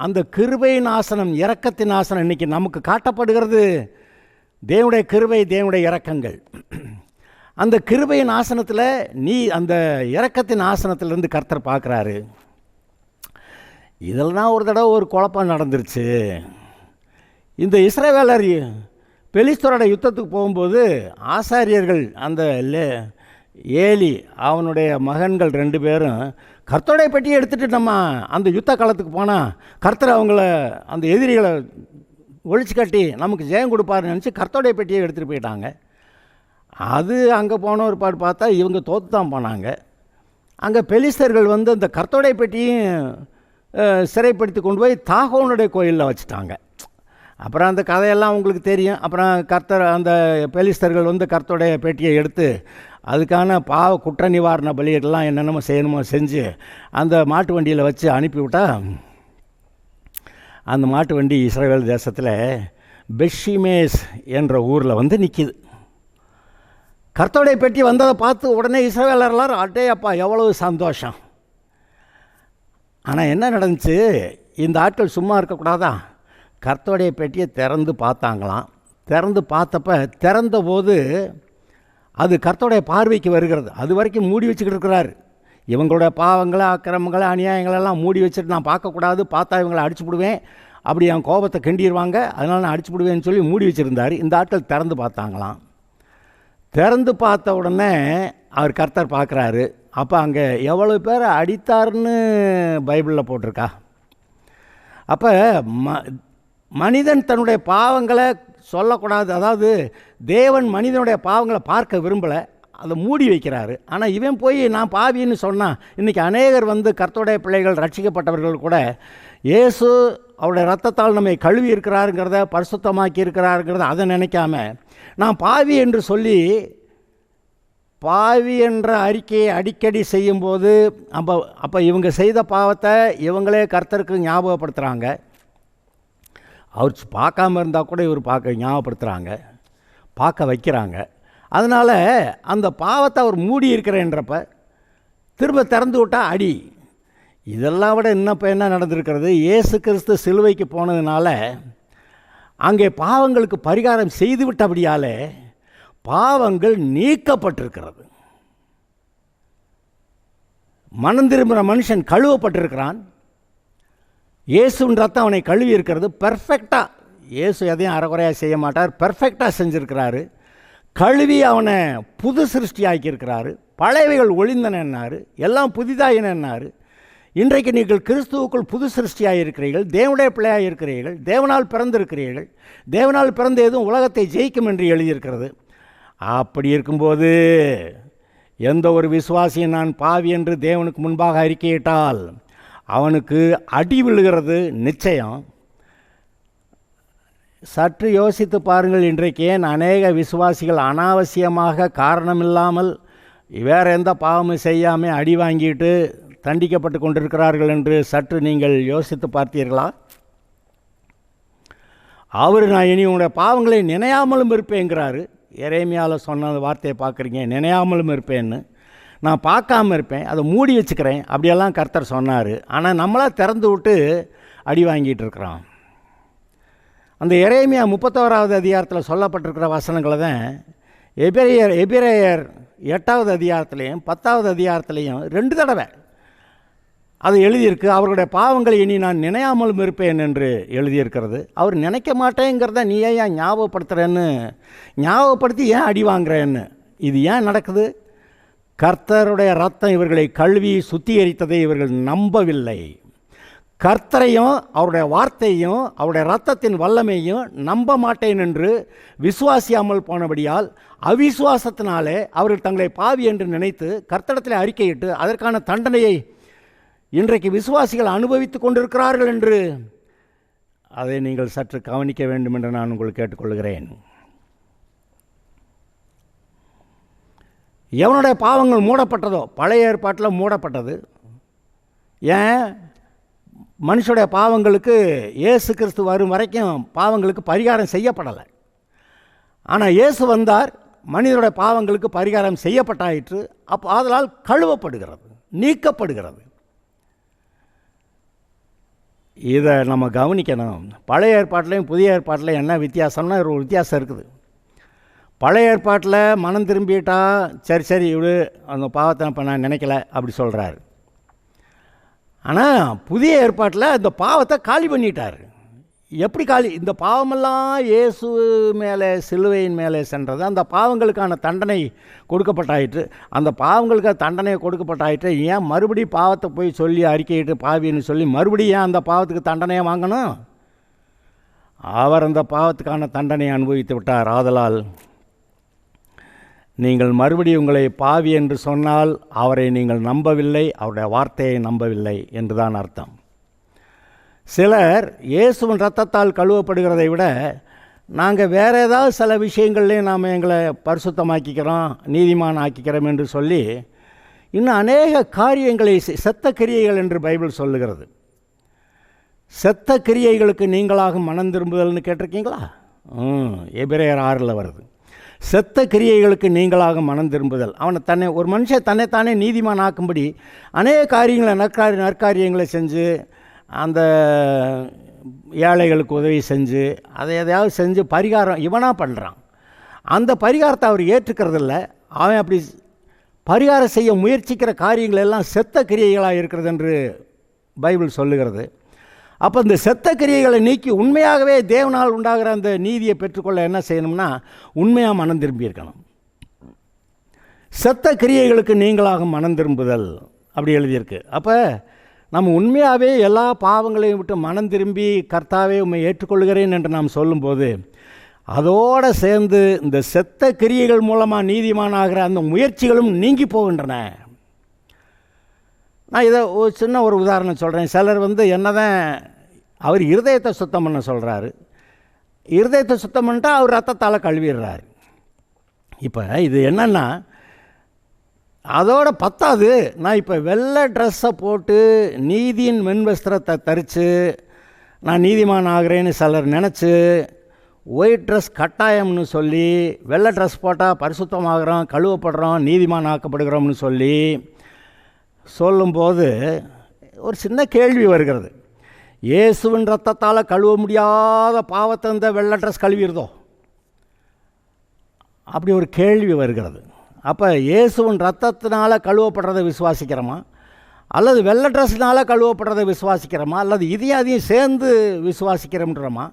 அந்த கிருபையின் ஆசனம், இரக்கத்தின் ஆசனம் இன்றைக்கி நமக்கு காட்டப்படுகிறது. தேவனுடைய கிருபை, தேவனுடைய இரக்கங்கள். அந்த கிருபையின் ஆசனத்தில் அந்த இரக்கத்தின் ஆசனத்திலிருந்து கர்த்தர் பார்க்குறாரு. இதெல்லாம் ஒரு தடவை ஒரு குழப்பம் நடந்துருச்சு. இந்த இஸ்ரவேலர் பெலிஸ்தரோட யுத்தத்துக்கு போகும்போது ஆசாரியர்கள், அந்த ஏலி அவனுடைய மகன்கள் 2 பேரும் கர்த்தருடைய பெட்டியை எடுத்துகிட்டு நம்ம அந்த யுத்த காலத்துக்கு போனால் கர்த்தர் அவங்கள, அந்த எதிரிகளை ஒழிச்சு கட்டி நமக்கு ஜெயம் கொடுப்பாருன்னு நினச்சி கர்த்தருடைய பெட்டியை எடுத்துகிட்டு போயிட்டாங்க. அது அங்கே போன ஒரு பார்த்தா இவங்க தோற்று தான் போனாங்க. அங்கே பெலிஸ்தர்கள் அந்த கர்த்தருடைய பெட்டியும் சிறைப்படுத்தி கொண்டு போய் தாகோனுடைய கோயிலில் வச்சுட்டாங்க. அப்புறம் அந்த கதையெல்லாம் உங்களுக்கு தெரியும். அப்புறம் அந்த பெலிஸ்தர்கள் கர்த்தருடைய பெட்டியை எடுத்து அதுக்கான குற்ற நிவாரண பலியெல்லாம் என்னென்னமோ செய்யணுமோ செஞ்சு அந்த மாட்டு வண்டியில் வச்சு அனுப்பிவிட்டால் அந்த மாட்டு வண்டி இஸ்ரவேல் தேசத்தில் பெஷிமேஸ் என்ற ஊரில் நிற்கிது. கர்த்தருடைய பெட்டி வந்ததை பார்த்து உடனே இஸ்ரவேலர் அட்டே அப்பா எவ்வளவு சந்தோஷம். ஆனால் என்ன நடந்துச்சு, இந்த ஆட்கள் சும்மா இருக்கக்கூடாதா, கர்த்தருடைய பெட்டியை திறந்து பார்த்தாங்களாம். திறந்து பார்த்தப்ப திறந்தபோது அது கர்த்தருடைய பார்வைக்கு வருகிறது. அது வரைக்கும் மூடி வச்சுக்கிட்டு இருக்கிறார். இவங்களுடைய பாவங்களை, அக்கிரமங்களை, அநியாயங்களெல்லாம் மூடி வச்சுட்டு நான் பார்க்கக்கூடாது, பார்த்தா இவங்களை அடிச்சுப்பிடுவேன், அப்படி என் கோபத்தை கிண்டிடுவாங்க, அதனால் நான் அடிச்சுப்பிடுவேன்னு சொல்லி மூடி வச்சுருந்தார். இந்த ஆட்கள் திறந்து பார்த்தாங்களாம். திறந்து பார்த்த உடனே அவர் கர்த்தர் பார்க்குறாரு. அப்போ அங்கே எவ்வளோ பேர் அடித்தார்னு பைபிளில் போட்டிருக்கா. அப்போ மனிதன் தன்னுடைய பாவங்களை சொல்லக்கூடாது. அதாவது தேவன் மனிதனுடைய பாவங்களை பார்க்க விரும்பலை, அதை மூடி வைக்கிறாரு. ஆனால் இவன் போய் நான் பாவின்னு சொன்னால் இன்றைக்கி அநேகர் கர்த்தருடைய பிள்ளைகள், ரட்சிக்கப்பட்டவர்கள் கூட இயேசு அவருடைய ரத்தத்தால் நம்மை கழுவி இருக்கிறாருங்கிறத, பரிசுத்தமாக்கி இருக்கிறாருங்கிறத அதை நினைக்காம நான் பாவி என்று சொல்லி பாவி என்ற அறிக்கையை அடிக்கடி செய்யும்போது அப்போ இவங்க செய்த பாவத்தை இவங்களே கர்த்தருக்கு ஞாபகப்படுத்துகிறாங்க. அவர் பார்க்காம இருந்தால் கூட இவர் ஞாபகப்படுத்துகிறாங்க, பார்க்க வைக்கிறாங்க. அதனால் அந்த பாவத்தை அவர் மூடி இருக்கிறேன்றப்ப திரும்ப திறந்து விட்டால் அடி. இதெல்லாம் விட இன்னப்போ என்ன நடந்திருக்கிறது, இயேசு கிறிஸ்து சிலுவைக்கு போனதுனால அங்கே பாவங்களுக்கு பரிகாரம் செய்துவிட்டபடியாலே பாவங்கள் நீக்கப்பட்டிருக்கிறது. மனம் திரும்புகிற மனுஷன் கழுவப்பட்டிருக்கிறான். இயேசுவின் ரத்தம் அவனை கழுவி இருக்கிறது. பெர்ஃபெக்டாக இயேசு எதையும் அறகுறையாக செய்ய மாட்டார், பெர்ஃபெக்டாக செஞ்சுருக்கிறாரு. கழுவி அவனை புது சிருஷ்டியாக்கியிருக்கிறாரு. பழையவைகள் ஒளிந்தனார், எல்லாம் புதிதாயினார். இன்றைக்கு நீங்கள் கிறிஸ்துவுக்குள் புது சிருஷ்டியாக இருக்கிறீர்கள், தேவனுடைய பிள்ளையாக இருக்கிறீர்கள், தேவனால் பிறந்திருக்கிறீர்கள். தேவனால் பிறந்த எதுவும் உலகத்தை ஜெயிக்கும் என்று எழுதியிருக்கிறது. அப்படி இருக்கும்போது எந்த ஒரு விசுவாசியும் நான் பாவி என்று தேவனுக்கு முன்பாக அறிக்கையிட்டால் அவனுக்கு அடி விழுகிறது நிச்சயம். சற்று யோசித்து பாருங்கள், இன்றைக்கு ஏன் அநேக விசுவாசிகள் அனாவசியமாக காரணமில்லாமல் வேறு எந்த பாவமும் செய்யாமல் அடி வாங்கிட்டு தண்டிக்கப்பட்டு கொண்டிருக்கிறார்கள் என்று சற்று நீங்கள் யோசித்து பார்த்தீர்களா? அவர் நான் இனி உங்களுடைய பாவங்களை நினையாமலும் இருப்பேங்கிறாரு. எரேமியாவில் சொன்ன வார்த்தையை பார்க்குறீங்க, நினையாமலும் இருப்பேன்னு. நான் பார்க்காம இருப்பேன், அதை மூடி வச்சுக்கிறேன், அப்படியெல்லாம் கர்த்தர் சொன்னார். ஆனால் நம்மளாக திறந்து விட்டு அடி வாங்கிட்டு இருக்கிறோம். அந்த எரேமியா 31வது அதிகாரத்தில் சொல்லப்பட்டிருக்கிற வசனங்களை தான் எபிரேயர் 8வது அதிகாரத்துலேயும் 10வது அதிகாரத்துலேயும் 2 தடவை அது எழுதியிருக்கு. அவர்களுடைய பாவங்களை இனி நான் நினையாமலும் இருப்பேன் என்று எழுதியிருக்கிறது. அவர் நினைக்க மாட்டேங்கிறத நீ ஏன் ஞாபகப்படுத்துகிறேன்னு, ஞாபகப்படுத்தி ஏன் அடி வாங்குறேன்னு. இது ஏன் நடக்குது? கர்த்தருடைய ரத்தம் இவர்களை கழுவி சுத்திகரித்ததை இவர்கள் நம்பவில்லை. கர்த்தரையும் அவருடைய வார்த்தையும் அவருடைய இரத்தத்தின் வல்லமையும் நம்ப மாட்டேன் என்று விசுவாசியாமல் போனபடியால் அவிசுவாசத்தினாலே அவர்கள் தங்களை பாவி என்று நினைத்து கர்த்தரிடத்தில் அறிக்கையிட்டு அதற்கான தண்டனையை இன்றைக்கு விசுவாசிகள் அனுபவித்து கொண்டிருக்கிறார்கள் என்று அதை நீங்கள் சற்று கவனிக்க வேண்டும் என்று நான் உங்களுக்கு கேட்டுக்கொள்கிறேன். எவனுடைய பாவங்கள் மூடப்பட்டதோ, பழைய ஏற்பாட்டில் மூடப்பட்டது. ஏன்? மனுஷனுடைய பாவங்களுக்கு இயேசு கிறிஸ்து வரும் வரைக்கும் பாவங்களுக்கு பரிகாரம் செய்யப்படலை. ஆனால் இயேசு வந்தார், மனிதனுடைய பாவங்களுக்கு பரிகாரம் செய்யப்பட்டாயிற்று. அப்போ அதனால் கழுவப்படுகிறது, நீக்கப்படுகிறது. இதை நம்ம கவனிக்கணும். பழைய ஏற்பாட்டிலையும் புதிய ஏற்பாட்டிலையும் என்ன வித்தியாசம்னா ஒரு வித்தியாசம் இருக்குது. பழைய ஏற்பாட்டில் மனம் திரும்பிட்டா சரி இவ்வளோ அந்த பாவத்தை இப்போ நான் நினைக்கல அப்படி சொல்கிறாரு. ஆனால் புதிய ஏற்பாட்டில் இந்த பாவத்தை காலி பண்ணிட்டார். எப்படி காலி? இந்த பாவமெல்லாம் இயேசு மேலே, சிலுவையின் மேலே சென்றது. அந்த பாவங்களுக்கான தண்டனை கொடுக்கப்பட்டாயிற்று. அந்த பாவங்களுக்கு தண்டனை கொடுக்கப்பட்டாயிற்று. ஏன் மறுபடியும் பாவத்தை போய் சொல்லி அறிக்கையிட்டு பாவின்னு சொல்லி மறுபடியும் ஏன் அந்த பாவத்துக்கு தண்டனையை வாங்கணும்? அவர் அந்த பாவத்துக்கான தண்டனையை அனுபவித்து விட்டார். ஆதலால் நீங்கள் மறுபடியும் உங்களை பாவி என்று சொன்னால் அவரை நீங்கள் நம்பவில்லை, அவருடைய வார்த்தையை நம்பவில்லை என்றுதான் அர்த்தம். சிலர் இயேசுவின் இரத்தத்தால் கழுவப்படுகிறதை விட நாங்கள் வேறு ஏதாவது சில விஷயங்கள்லேயும் நாம் எங்களை பரிசுத்தமாக்கிக்கிறோம், நீதிமான் ஆக்கிக்கிறோம் என்று சொல்லி இன்னும் அநேக காரியங்களை, செத்த கிரியைகள் என்று பைபிள் சொல்லுகிறது. செத்த கிரியைகளுக்கு நீங்களாக மனம் திரும்புதல்னு கேட்டிருக்கீங்களா? எபிரேயர் 6 வருது. செத்த கிரியைகளுக்கு நீங்களாக மனம் திரும்புதல். ஒரு மனுஷன் தன்னைத்தானே நீதிமான் ஆக்கும்படி அநேக காரியங்களை, நற்காரியங்களை செஞ்சு அந்த ஏழைகளுக்கு உதவி செஞ்சு அதை எதையாவது செஞ்சு பரிகாரம் இவனாக பண்ணுறான். அந்த பரிகாரத்தை அவர் ஏற்றுக்கிறதில்ல. அவன் அப்படி பரிகாரம் செய்ய முயற்சிக்கிற காரியங்கள் எல்லாம் செத்த கிரியைகளாக இருக்கிறது என்று பைபிள் சொல்லுகிறது. அப்போ இந்த செத்த கிரியைகளை நீக்கி உண்மையாகவே தேவனால் உண்டாகிற அந்த நீதியை பெற்றுக்கொள்ள என்ன செய்யணும்னா உண்மையாக மனம் திரும்பி இருக்கணும். செத்த கிரியைகளுக்கு நீங்களாக மனம் திரும்புதல் அப்படி எழுதியிருக்கு. அப்போ நம்ம உண்மையாகவே எல்லா பாவங்களையும் விட்டு மனம் திரும்பி கர்த்தாவே உம்மை ஏற்றுக்கொள்கிறேன் என்று நாம் சொல்லும்போது அதோடு சேர்ந்து இந்த செத்த கிரியைகள் மூலமாக நீதிமானாகிற அந்த முயற்சிகளும் நீங்கி போகின்றன. நான் இதை ஒரு சின்ன ஒரு உதாரணம் சொல்கிறேன். சிலர் என்ன தான் அவர் இருதயத்தை சுத்தம் பண்ண சொல்கிறாரு, இருதயத்தை சுத்தம் பண்ணிட்டா அவர் ரத்தத்தால் கழுவிடுறாரு. இப்போ இது என்னென்னா அதோட பத்தாது, நான் இப்போ வெள்ளை ட்ரெஸ்ஸை போட்டு நீதியின் வெண்வஸ்திரத்தை தரித்து நான் நீதிமான் ஆகிறேன்னு சிலர் நினச்சி ஒயிட் ட்ரெஸ் கட்டாயம்னு சொல்லி வெள்ளை ட்ரெஸ் போட்டால் பரிசுத்தமாகறோம், கழுவப்படுறோம், நீதிமான் ஆக்கப்படுகிறோம்னு சொல்லி சொல்லும்போது ஒரு சின்ன கேள்வி வருகிறது. இயேசுவின் ரத்தத்தால் கழுவ முடியாத பாவத்தை இந்த வெள்ளை ட்ரெஸ் கழுவிடுதோ? அப்படி ஒரு கேள்வி வருகிறது. அப்போ இயேசுவின் ரத்தத்தினால் கழுவப்படுறதை விசுவாசிக்கிறோமா, அல்லது வெள்ளை ட்ரெஸ்னால் கழுவப்படுறதை விசுவாசிக்கிறோமா, அல்லது இதையும் அதையும் சேர்ந்து விசுவாசிக்கிறோம்ன்றோமா?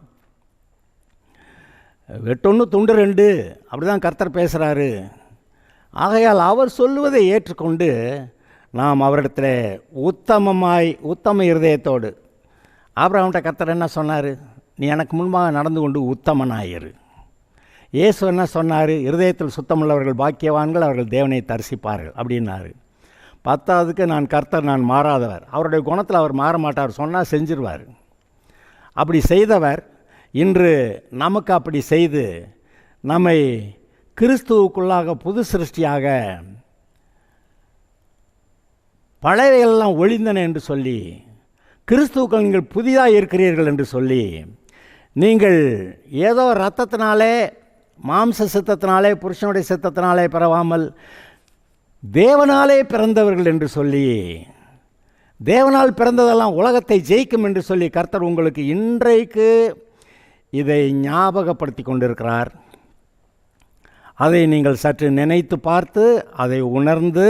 வெட்டொன்று துண்டு 2 அப்படி தான் கர்த்தர் பேசுகிறாரு. ஆகையால் அவர் சொல்லுவதை ஏற்றுக்கொண்டு நாம் அவரிடத்தில் உத்தம இருதயத்தோடு, ஆபிரகாம்கிட்ட கர்த்தர் என்ன சொன்னார்? நீ எனக்கு முன்பாக நடந்து கொண்டு உத்தமனாயிரு. இயேசு என்ன சொன்னார்? இருதயத்தில் சுத்தமுள்ளவர்கள் பாக்கியவான்கள், அவர்கள் தேவனை தரிசிப்பார்கள் அப்படின்னாரு. 10வதுக்கு நான் கர்த்தர், நான் மாறாதவர். அவருடைய குணத்தில் அவர் மாற மாட்டார், சொன்னால் செஞ்சிருவார். அப்படி செய்தவர் இன்று நமக்கு அப்படி செய்து நம்மை கிறிஸ்துவுக்குள்ளாக புது சிருஷ்டியாக பழையவைகளெல்லாம் ஒழிந்தன என்று சொல்லி, கிறிஸ்துவுக்கு நீங்கள் புதிதாக இருக்கிறீர்கள் என்று சொல்லி, நீங்கள் ஏதோ இரத்தத்தினாலே, மாம்ச சித்தத்தினாலே, புருஷனுடைய சித்தத்தினாலே பிறவாமல் தேவனாலே பிறந்தவர்கள் என்று சொல்லி, தேவனால் பிறந்ததெல்லாம் உலகத்தை ஜெயிக்கும் என்று சொல்லி கர்த்தர் உங்களுக்கு இன்றைக்கு இதை ஞாபகப்படுத்தி கொண்டிருக்கிறார். அதை நீங்கள் சற்று நினைத்து பார்த்து அதை உணர்ந்து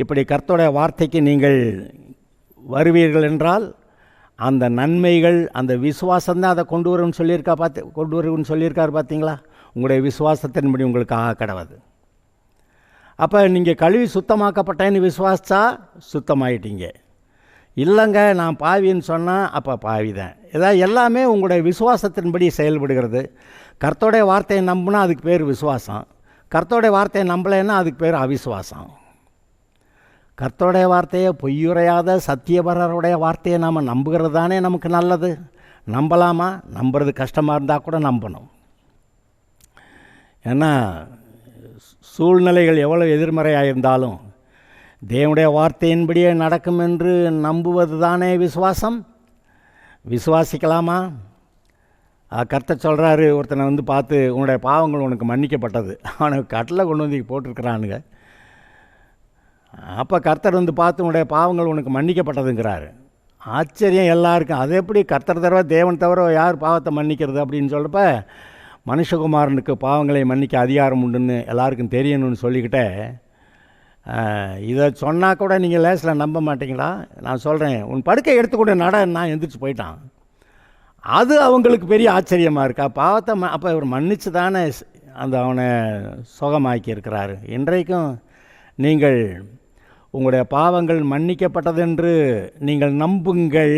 இப்படி கர்த்தருடைய வார்த்தைக்கு நீங்கள் வருவீர்கள் என்றால் அந்த நன்மைகள், அந்த விசுவாசம்தான் அதை கொண்டு வரும்னு சொல்லியிருக்கார் பார்த்தீங்களா? உங்களுடைய விசுவாசத்தின்படி உங்களுக்கு ஆக கடவுது. அப்போ நீங்கள் கழுவி சுத்தமாக்கப்பட்டேன்னு விசுவாசித்தா சுத்தமாயிட்டீங்க. இல்லைங்க நான் பாவின்னு சொன்னால் அப்போ பாவி தான். ஏதாவது எல்லாமே உங்களுடைய விசுவாசத்தின்படி செயல்படுகிறது. கர்த்தருடைய வார்த்தையை நம்பினா அதுக்கு பேர் விசுவாசம், கர்த்தருடைய வார்த்தையை நம்பலைன்னா அதுக்கு பேர் அவிசுவாசம். கர்த்தருடைய வார்த்தையை, பொய்யுரையாத சத்தியபரருடைய வார்த்தையை நாம் நம்புகிறது தானே நமக்கு நல்லது. நம்பலாமா? நம்புறது கஷ்டமாக இருந்தால் கூட நம்பணும். ஏன்னா சூழ்நிலைகள் எவ்வளோ எதிர்மறையாக இருந்தாலும் தேவனுடைய வார்த்தையின்படியே நடக்கும் என்று நம்புவது தானே விசுவாசம். விசுவாசிக்கலாமா? கர்த்தர் சொல்கிறாரு, ஒருத்தனை வந்து பார்த்து, உன்னுடைய பாவங்கள் உனக்கு மன்னிக்கப்பட்டது. அவனுக்கு கட்டில் கொண்டு வந்து போட்டிருக்கிறானுங்க. அப்போ கர்த்தர் வந்து பார்த்து, உன்னுடைய பாவங்கள் உனக்கு மன்னிக்கப்பட்டதுங்கிறாரு. ஆச்சரியம் எல்லாருக்கும். அது எப்படி கர்த்தர் தவிர, தேவன் தவிர யார் பாவத்தை மன்னிக்கிறது அப்படின்னு சொல்கிறப்ப, மனுஷகுமாரனுக்கு பாவங்களை மன்னிக்க அதிகாரம் உண்டுன்னு எல்லாருக்கும் தெரியணும்னு சொல்லிக்கிட்டே, இதை சொன்னால் கூட நீங்கள் லேசில் நம்ப மாட்டீங்களா? நான் சொல்கிறேன், உன் படுக்கை எடுத்துக்கூட நான் எந்திரிச்சு போயிட்டான். அது அவங்களுக்கு பெரிய ஆச்சரியமாக இருக்கா? பாவத்தை அப்போ இவர் மன்னிச்சு தானே அந்த அவனை சுகமாக்கி இருக்கிறாரு. இன்றைக்கும் நீங்கள் உங்களுடைய பாவங்கள் மன்னிக்கப்பட்டதென்று நீங்கள் நம்புங்கள்,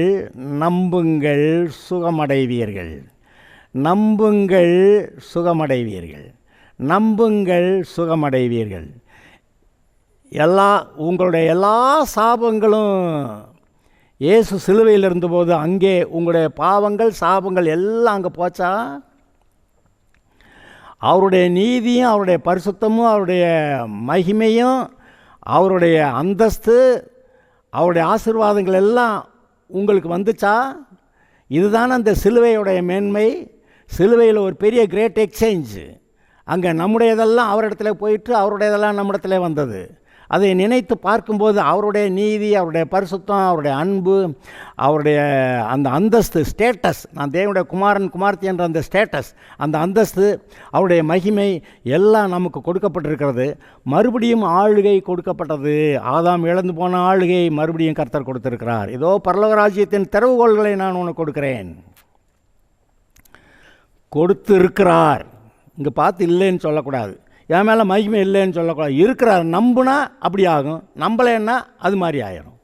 நம்புங்கள், சுகமடைவீர்கள். நம்புங்கள், சுகமடைவீர்கள். நம்புங்கள், சுகமடைவீர்கள். உங்களுடைய எல்லா சாபங்களும் இயேசு சிலுவையில் இருந்தபோது அங்கே உங்களுடைய பாவங்கள், சாபங்கள் எல்லாம் அங்கே போச்சா? அவருடைய நீதியும், அவருடைய பரிசுத்தமும், அவருடைய மகிமையும், அவருடைய அந்தஸ்து, அவருடைய ஆசீர்வாதங்கள் எல்லாம் உங்களுக்கு வந்துச்சா? இதுதான் அந்த சிலுவையுடைய மேன்மை. சிலுவையில் ஒரு பெரிய கிரேட் எக்ஸ்சேஞ்சு. அங்கே நம்முடையதெல்லாம் அவரிடத்துல போயிட்டு அவருடையதெல்லாம் நம்மிடத்துல வந்தது. அதை நினைத்து பார்க்கும்போது அவருடைய நீதி, அவருடைய பரிசுத்தம், அவருடைய அன்பு, அவருடைய அந்த அந்தஸ்து, ஸ்டேட்டஸ், நான் தேவனுடைய குமார்த்தி என்ற அந்த ஸ்டேட்டஸ், அந்த அந்தஸ்து, அவருடைய மகிமை எல்லாம் நமக்கு கொடுக்கப்பட்டிருக்கிறது. மறுபடியும் ஆளுகை கொடுக்கப்பட்டது. ஆதாம் இழந்து போன ஆளுகை மறுபடியும் கர்த்தர் கொடுத்திருக்கிறார். இதோ பரலோக ராஜ்யத்தின் திறவுகோல்களை நான் உனக்கு கொடுக்கிறேன். கொடுத்து இருக்கிறார். இங்கே பார்த்து இல்லைன்னு சொல்லக்கூடாது, என் மேலே மகிமை இல்லைன்னு சொல்லக்கூடாது. இருக்கிறார். நம்புனா அப்படி ஆகும், நம்பலைன்னா அது மாதிரி ஆயிரும்.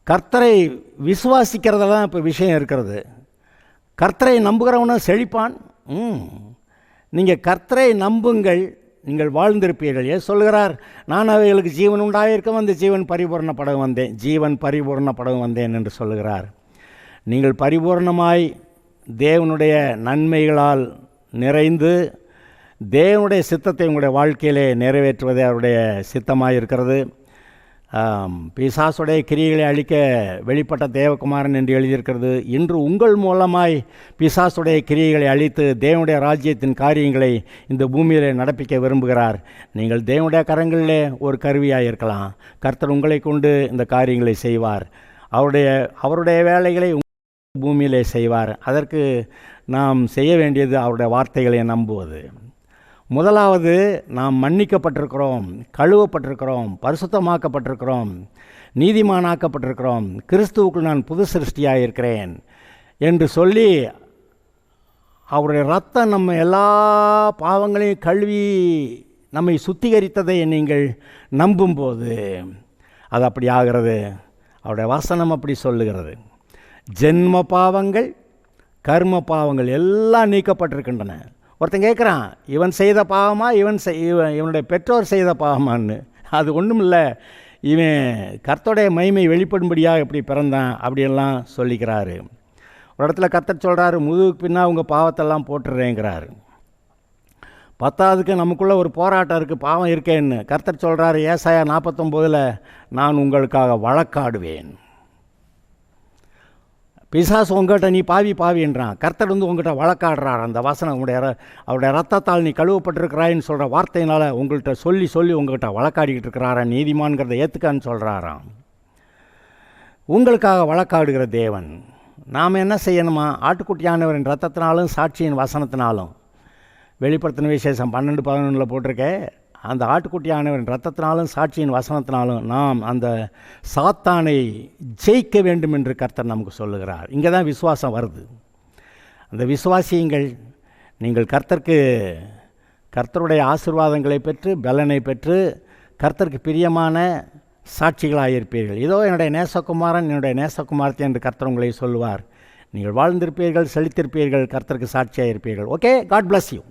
கர்த்தரை விசுவாசிக்கிறதெல்லாம் இப்போ விஷயம் இருக்கிறது. கர்த்தரை நம்புகிறவனும் செழிப்பான். நீங்கள் கர்த்தரை நம்புங்கள், நீங்கள் வாழ்ந்திருப்பீர்கள். ஏன் சொல்கிறார்? நான் அவைகளுக்கு ஜீவன் உண்டாயிருக்க வந்து ஜீவன் பரிபூர்ணப்படவும் வந்தேன், ஜீவன் பரிபூர்ணப்படவும் வந்தேன் என்று சொல்லுகிறார். நீங்கள் பரிபூர்ணமாய் தேவனுடைய நன்மைகளால் நிறைந்து தேவனுடைய சித்தத்தை உங்களுடைய வாழ்க்கையிலே நிறைவேற்றுவதே அவருடைய சித்தமாக இருக்கிறது. பிசாசுடைய கிரியைகளை அழிக்க வெளிப்பட்ட தேவகுமாரன் என்று எழுதியிருக்கிறது. இன்று உங்கள் மூலமாய் பிசாசுடைய கிரியைகளை அழித்து தேவனுடைய ராஜ்யத்தின் காரியங்களை இந்த பூமியிலே நடப்பிக்க விரும்புகிறார். நீங்கள் தேவனுடைய கரங்களிலே ஒரு கருவியாக இருக்கலாம். கர்த்தர் உங்களை கொண்டு இந்த காரியங்களை செய்வார். அவருடைய வேலைகளை பூமியிலே செய்வார். அதற்கு நாம் செய்ய வேண்டியது அவருடைய வார்த்தைகளை நம்புவது. முதலாவது, நாம் மன்னிக்கப்பட்டிருக்கிறோம், கழுவப்பட்டிருக்கிறோம், பரிசுத்தமாக்கப்பட்டிருக்கிறோம், நீதிமானாக்கப்பட்டிருக்கிறோம், கிறிஸ்துவுக்குள் நான் புது சிருஷ்டியாக இருக்கிறேன் என்று சொல்லி அவருடைய இரத்தம் நம்ம எல்லா பாவங்களையும் கழுவி நம்மை சுத்திகரித்ததை நீங்கள் நம்பும்போது அது அப்படி ஆகிறது. அவருடைய வசனம் அப்படி சொல்லுகிறது. ஜென்ம பாவங்கள், கர்ம பாவங்கள் எல்லாம் நீக்கப்பட்டிருக்கின்றன. ஒருத்தன் கேட்குறான், இவன் செய்த பாவமா, இவனுடைய பெற்றோர் செய்த பாவமான்னு. அது ஒன்றும் இல்லை, இவன் கர்த்தருடைய மகிமை வெளிப்படும்படியாக எப்படி பிறந்தான் அப்படியெல்லாம் சொல்லிக்கிறாரு. ஒரு இடத்துல கர்த்தர் சொல்கிறாரு, முதுகுக்கு பின்னா உங்கள் பாவத்தெல்லாம் போட்டுடுறேங்கிறாரு. பத்தாவதுக்கு நமக்குள்ளே ஒரு போராட்டம் இருக்குது, பாவம் இருக்கேன்னு. கர்த்தர் சொல்கிறாரு ஏசாயா 49, நான் உங்களுக்காக வழக்காடுவேன். பிசாசு உங்கள்கிட்ட நீ பாவின்றான், கர்த்தர் வந்து உங்கள்கிட்ட வழக்காடுறார். அந்த வசனம் அவருடைய ரத்தத்தால் நீ கழுவப்பட்டிருக்கிறாயின்னு சொல்கிற வார்த்தையினால் உங்கள்கிட்ட சொல்லி உங்கள்கிட்ட வழக்காடிக்கிட்டு இருக்கிறாரா, நீதிமான்கிறத ஏற்றுக்கான்னு சொல்கிறாராம். உங்களுக்காக வழக்காடுகிற தேவன். நாம் என்ன செய்யணுமா? ஆட்டுக்குட்டியானவரின் ரத்தத்தினாலும் சாட்சியின் வசனத்தினாலும், வெளிப்படுத்தின விசேஷம் 12-11 போட்டிருக்கேன். அந்த ஆட்டுக்குட்டியானவரின் ரத்தத்தினாலும் சாட்சியின் வசனத்தினாலும் நாம் அந்த சாத்தானை ஜெயிக்க வேண்டும் என்று கர்த்தர் நமக்கு சொல்லுகிறார். இங்கே தான் விசுவாசம் வருது. அந்த விசுவாசியுங்கள். நீங்கள் கர்த்தருடைய ஆசீர்வாதங்களை பெற்று, பலனை பெற்று, கர்த்தருக்கு பிரியமான சாட்சிகளாக இருப்பீர்கள். இதோ என்னுடைய நேசகுமாரன், என்னுடைய நேசகுமார்த்தி என்று கர்த்தர் உங்களை சொல்லுவார். நீங்கள் வாழ்ந்திருப்பீர்கள், செழித்திருப்பீர்கள், கர்த்தருக்கு சாட்சியாக இருப்பீர்கள். Okay, God bless you.